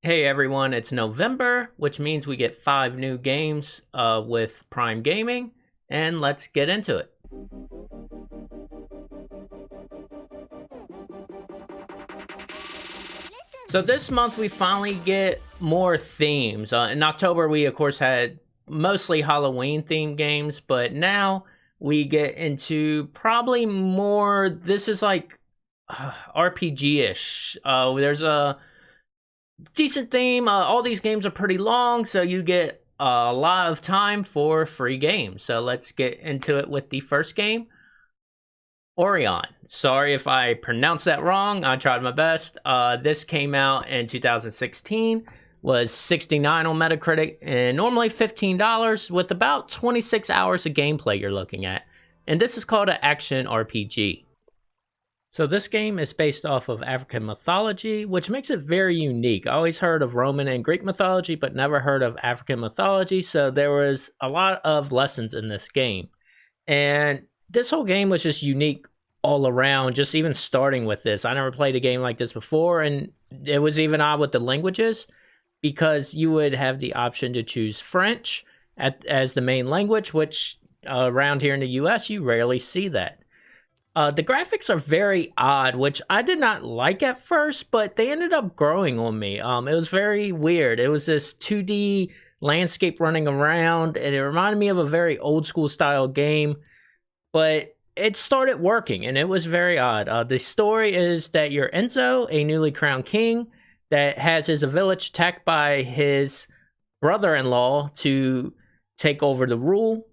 Hey everyone, it's November, which means we get 5 new games with Prime Gaming, and let's get into it. So this month we finally get more themes. In October we of course had mostly Halloween themed games, but now we get into probably more, this is like RPG-ish. There's a decent theme. All these games are pretty long, so you get a lot of time for free games. So let's get into it with the first game, Aurion. Sorry if I pronounced that wrong. I tried my best. This came out in 2016, was 69 on Metacritic, and normally $15 with about 26 hours of gameplay you're looking at. And this is called an action RPG. So this game is based off of African mythology, which makes it very unique. I always heard of Roman and Greek mythology, but never heard of African mythology, so there was a lot of lessons in this game. And this whole game was just unique all around, just even starting with this. I never played a game like this before, and it was even odd with the languages, because you would have the option to choose French as the main language, which around here in the US, you rarely see that. The graphics are very odd, which I did not like at first, but they ended up growing on me. It was very weird. It was this 2D landscape running around, and it reminded me of a very old school style game, but it started working, and it was very odd. The story is that you're Enzo, a newly crowned king, that has his village attacked by his brother-in-law to take over the rule.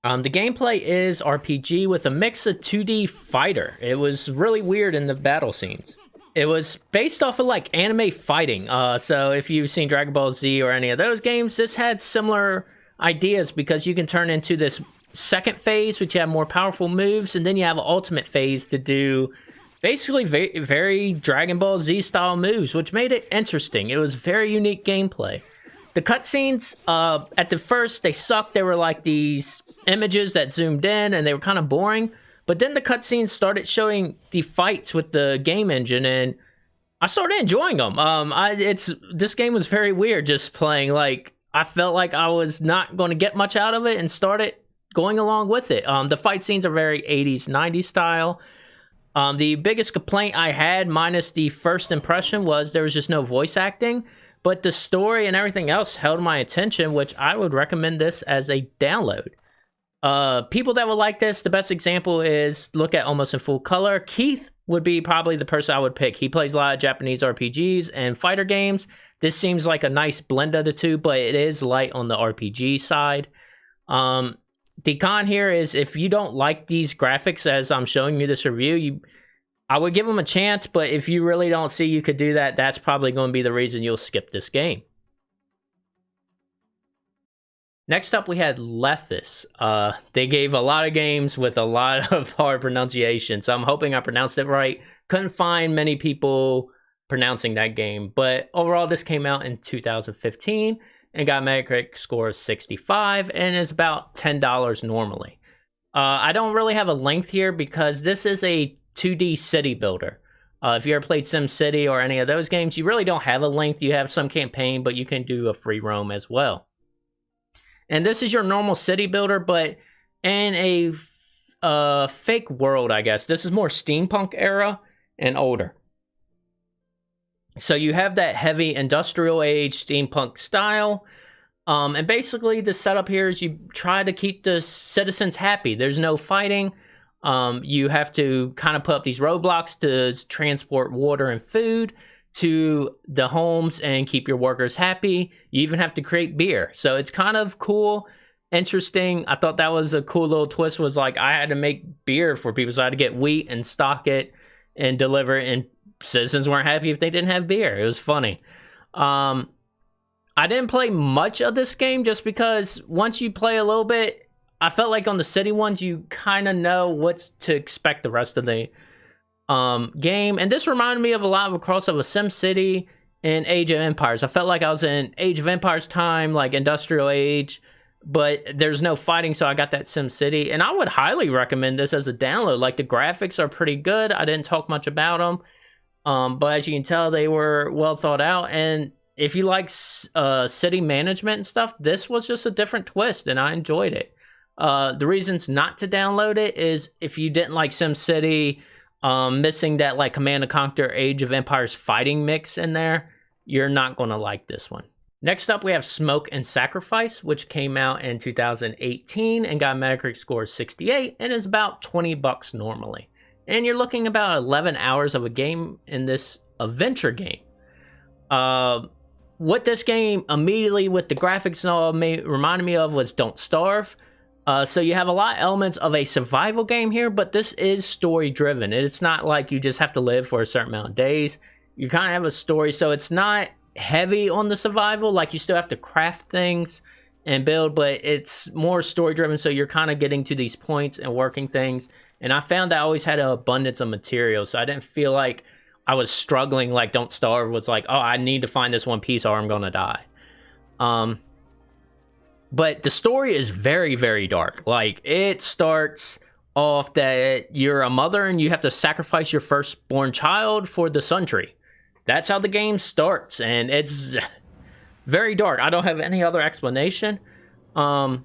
The gameplay is RPG with a mix of 2D fighter. It was really weird in the battle scenes. It was based off of like anime fighting. So if you've seen Dragon Ball Z or any of those games, this had similar ideas, because you can turn into this second phase, which you have more powerful moves, and then you have an ultimate phase to do basically very Dragon Ball Z style moves, which made it interesting. It was very unique gameplay. The cutscenes, at the first, they sucked. They were like these images that zoomed in, and they were kind of boring. But then the cutscenes started showing the fights with the game engine, and I started enjoying them. This game was very weird just playing. Like, I felt like I was not going to get much out of it, and started going along with it. The fight scenes are very 80s, 90s style. The biggest complaint I had, minus the first impression, was there was just no voice acting. But the story and everything else held my attention, which I would recommend this as a download. People that would like this, the best example is look at Almost in Full Color. Keith would be probably the person I would pick. He plays a lot of Japanese RPGs and fighter games. This seems like a nice blend of the two, but it is light on the RPG side. The con here is, if you don't like these graphics as I'm showing you this review, I would give them a chance, but if you really don't see you could do that, that's probably going to be the reason you'll skip this game. Next up, we had Lethis. They gave a lot of games with a lot of hard pronunciation, so I'm hoping I pronounced it right. Couldn't find many people pronouncing that game, but overall, this came out in 2015 and got a Metacritic score of 65 and is about $10 normally. I don't really have a length here because this is a 2D city builder. If you ever played SimCity or any of those games, you really don't have a length. You have some campaign, but you can do a free roam as well. And this is your normal city builder, but in a fake world, I guess. This is more steampunk era and older. So you have that heavy industrial age steampunk style. And basically the setup here is you try to keep the citizens happy. There's no fighting. You have to kind of put up these roadblocks to transport water and food to the homes and keep your workers happy. You even have to create beer. So it's kind of cool, interesting. I thought that was a cool little twist, was like I had to make beer for people. So I had to get wheat and stock it and deliver it, and citizens weren't happy if they didn't have beer. It was funny. I didn't play much of this game just because once you play a little bit, I felt like on the city ones, you kind of know what's to expect the rest of the game. And this reminded me of a lot of a crossover SimCity and Age of Empires. I felt like I was in Age of Empires time, like industrial age, but there's no fighting, so I got that SimCity. And I would highly recommend this as a download. Like, the graphics are pretty good. I didn't talk much about them. But as you can tell, they were well thought out. And if you like city management and stuff, this was just a different twist, and I enjoyed it. The reasons not to download it is if you didn't like SimCity, missing that like Command & Conquer Age of Empires fighting mix in there, you're not going to like this one. Next up, we have Smoke and Sacrifice, which came out in 2018 and got a Metacritic score of 68 and is about $20 normally. And you're looking about 11 hours of a game in this adventure game. What this game immediately with the graphics and all reminded me of was Don't Starve. So you have a lot of elements of a survival game here, but this is story driven. It's not like you just have to live for a certain amount of days. You kind of have a story, so it's not heavy on the survival. Like, you still have to craft things and build, but it's more story driven, so you're kind of getting to these points and working things. And I found I always had an abundance of material, so I didn't feel like I was struggling like Don't Starve was like, oh, I need to find this one piece or I'm gonna die. But the story is very, very dark. Like, it starts off that you're a mother and you have to sacrifice your firstborn child for the Sun Tree. That's how the game starts, and it's very dark. I don't have any other explanation. But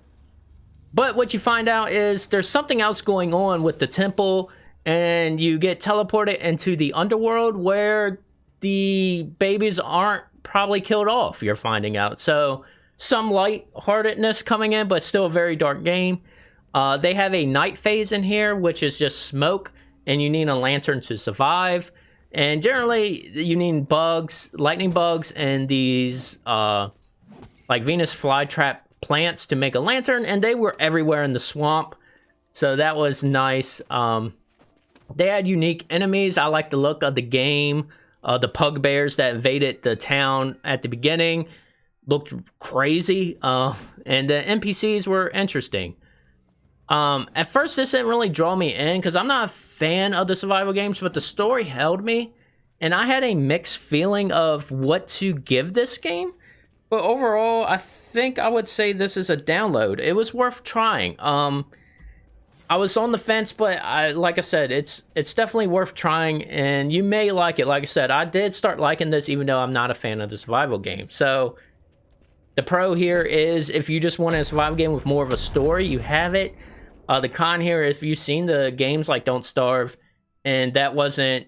what you find out is there's something else going on with the temple, and you get teleported into the underworld where the babies aren't probably killed off, you're finding out. So some lightheartedness coming in, but still a very dark game. They have a night phase in here, which is just smoke, and you need a lantern to survive. And generally, you need bugs, lightning bugs, and these like Venus flytrap plants to make a lantern, and they were everywhere in the swamp, so that was nice. They had unique enemies. I like the look of the game. The pug bears that invaded the town at the beginning looked crazy, and the NPCs were interesting. At first, this didn't really draw me in because I'm not a fan of the survival games, but the story held me, and I had a mixed feeling of what to give this game. But overall, I think I would say this is a download. It was worth trying. I was on the fence, but like I said, it's definitely worth trying, and you may like it. Like I said, I did start liking this, even though I'm not a fan of the survival game. So the pro here is if you just want a survival game with more of a story, you have it. The con here, if you've seen the games like Don't Starve, and that wasn't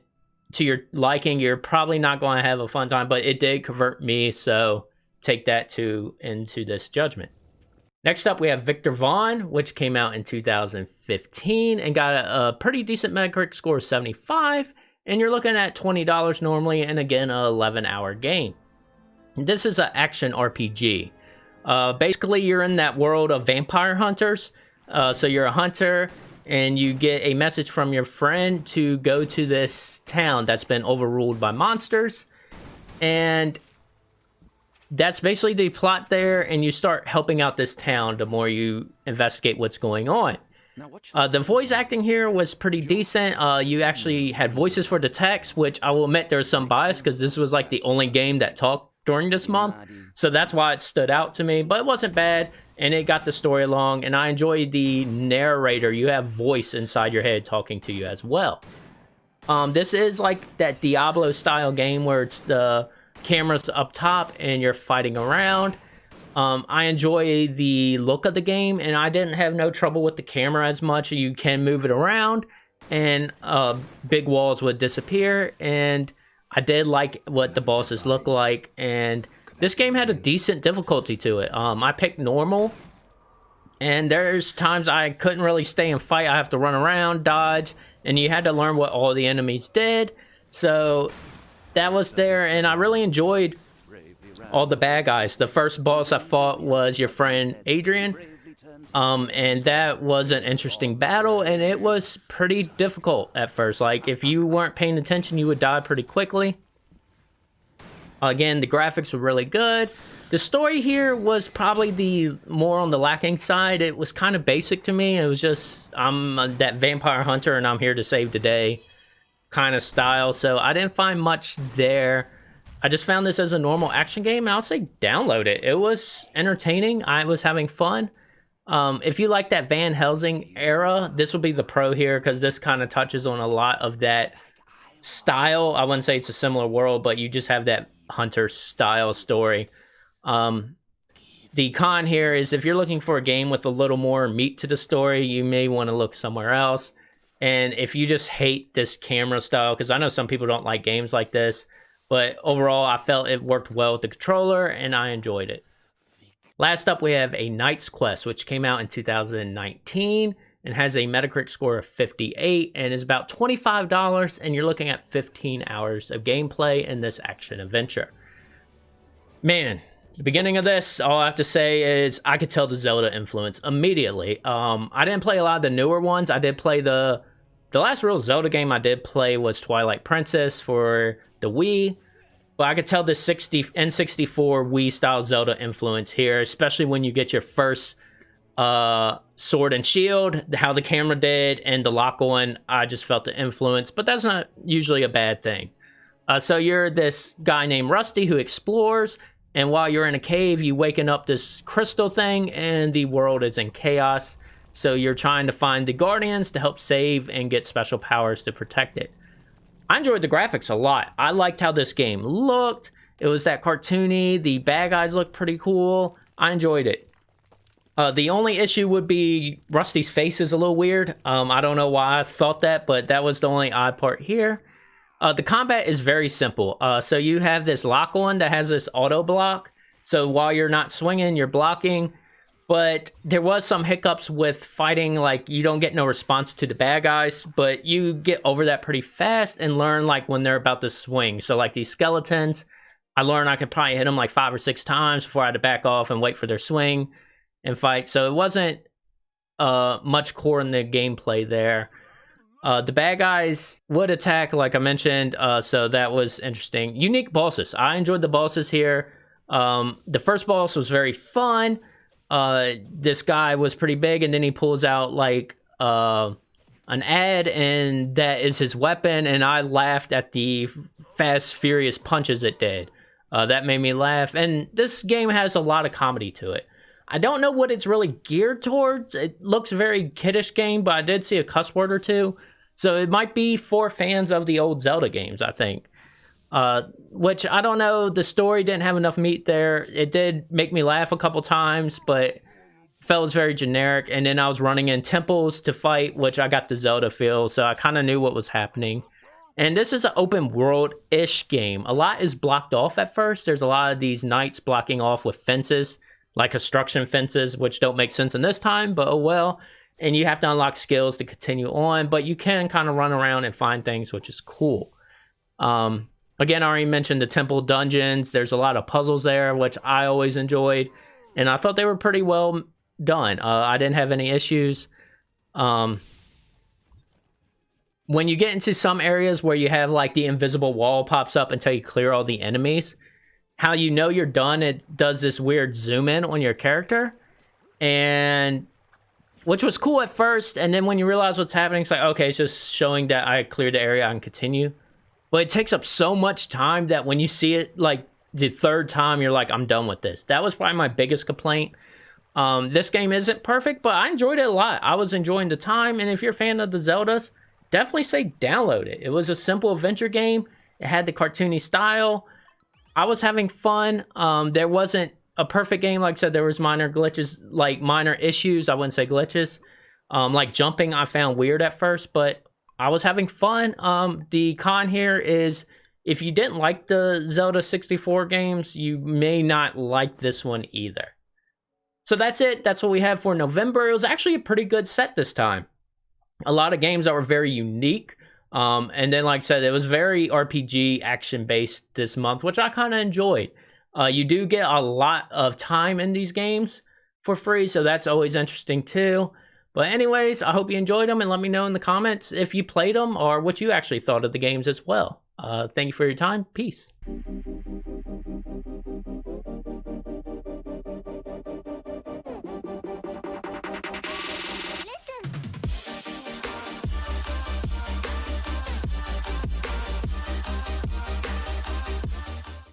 to your liking, you're probably not going to have a fun time, but it did convert me, so take that into this judgment. Next up, we have Victor Vaughn, which came out in 2015 and got a pretty decent Metacritic score of 75, and you're looking at $20 normally, and again, an 11-hour game. This is an action RPG. Basically, you're in that world of vampire hunters. So you're a hunter, and you get a message from your friend to go to this town that's been overruled by monsters. And that's basically the plot there, and you start helping out this town the more you investigate what's going on. The voice acting here was pretty decent. You actually had voices for the text, which I will admit there's some bias because this was like the only game that talked during this month. So that's why it stood out to me, but it wasn't bad. And it got the story along, and I enjoyed the narrator. You have voice inside your head talking to you as well. This is like that Diablo-style game where it's the camera's up top and you're fighting around. I enjoy the look of the game, and I didn't have no trouble with the camera as much. You can move it around, and big walls would disappear, and I did like what the bosses look like, and this game had a decent difficulty to it. I picked normal, and there's times I couldn't really stay and fight. I have to run around, dodge, and you had to learn what all the enemies did. So that was there, and I really enjoyed all the bad guys. The first boss I fought was your friend Adrian, and that was an interesting battle, and it was pretty difficult at first. Like, if you weren't paying attention, you would die pretty quickly. Again, the graphics were really good. The story here was probably the more on the lacking side. It was kind of basic to me. It was just, I'm that vampire hunter and I'm here to save the day kind of style. So I didn't find much there. I just found this as a normal action game, and I'll say download it. It was entertaining. I was having fun. If you like that Van Helsing era, this will be the pro here, because this kind of touches on a lot of that style. I wouldn't say it's a similar world, but you just have that hunter style story. The con here is if you're looking for a game with a little more meat to the story, you may want to look somewhere else. And if you just hate this camera style, because I know some people don't like games like this, but overall I felt it worked well with the controller and I enjoyed it. Last up, we have A Knight's Quest, which came out in 2019 and has a Metacritic score of 58 and is about $25, and you're looking at 15 hours of gameplay in this action adventure. Man, the beginning of this, all I have to say is I could tell the Zelda influence immediately. I didn't play a lot of the newer ones. I did play the last real Zelda game I did play was Twilight Princess for the Wii. But I could tell the N64 Wii-style Zelda influence here, especially when you get your first sword and shield, how the camera did, and the lock-on. I just felt the influence, but that's not usually a bad thing. So you're this guy named Rusty who explores, and while you're in a cave, you waken up this crystal thing, and the world is in chaos. So you're trying to find the Guardians to help save and get special powers to protect it. I enjoyed the graphics a lot. I liked how this game looked. It was that cartoony. The bad guys looked pretty cool. I enjoyed it. The only issue would be Rusty's face is a little weird. I don't know why I thought that, but that was the only odd part here. The combat is very simple. So you have this lock-on that has this auto block. So while you're not swinging, you're blocking. But there was some hiccups with fighting, like you don't get no response to the bad guys, but you get over that pretty fast and learn like when they're about to swing. So like these skeletons, I learned I could probably hit them like 5 or 6 times before I had to back off and wait for their swing and fight. So it wasn't much core in the gameplay there. The bad guys would attack, like I mentioned, so that was interesting. Unique bosses. I enjoyed the bosses here. The first boss was very fun. This guy was pretty big, and then he pulls out like an ad, and that is his weapon, and I laughed at the fast, furious punches it did. That made me laugh, and this game has a lot of comedy to it. I don't know what it's really geared towards. It looks very kiddish game, but I did see a cuss word or two, so it might be for fans of the old Zelda games, I think. Which I don't know, the story didn't have enough meat there. It did make me laugh a couple times, but felt it was very generic. And then I was running in temples to fight, which I got the Zelda feel, so I kind of knew what was happening. And this is an open world-ish game. A lot is blocked off at first. There's a lot of these knights blocking off with fences, like construction fences, which don't make sense in this time, but oh well. And you have to unlock skills to continue on, but you can kind of run around and find things, which is cool. Again, I already mentioned the temple dungeons. There's a lot of puzzles there, which I always enjoyed. And I thought they were pretty well done. I didn't have any issues. When you get into some areas where you have like the invisible wall pops up until you clear all the enemies, how you know you're done, it does this weird zoom in on your character. And which was cool at first. And then when you realize what's happening, it's like, okay, it's just showing that I cleared the area, I can continue. But it takes up so much time that when you see it like the third time, you're like, I'm done with this. That was probably my biggest complaint. This game isn't perfect, but I enjoyed it a lot. I was enjoying the time, and if you're a fan of the Zeldas, definitely say download it. It was a simple adventure game. It had the cartoony style. I was having fun. There wasn't a perfect game. Like I said, there was minor glitches, like minor issues. I wouldn't say glitches. Like jumping, I found weird at first, but I was having fun. The con here is if you didn't like the Zelda 64 games, you may not like this one either. So that's it. That's what we have for November. It was actually a pretty good set this time. A lot of games that were very unique. And then, like I said, it was very RPG action-based this month, which I kind of enjoyed. You do get a lot of time in these games for free, so that's always interesting too. But anyways, I hope you enjoyed them, and let me know in the comments if you played them or what you actually thought of the games as well. Thank you for your time. Peace.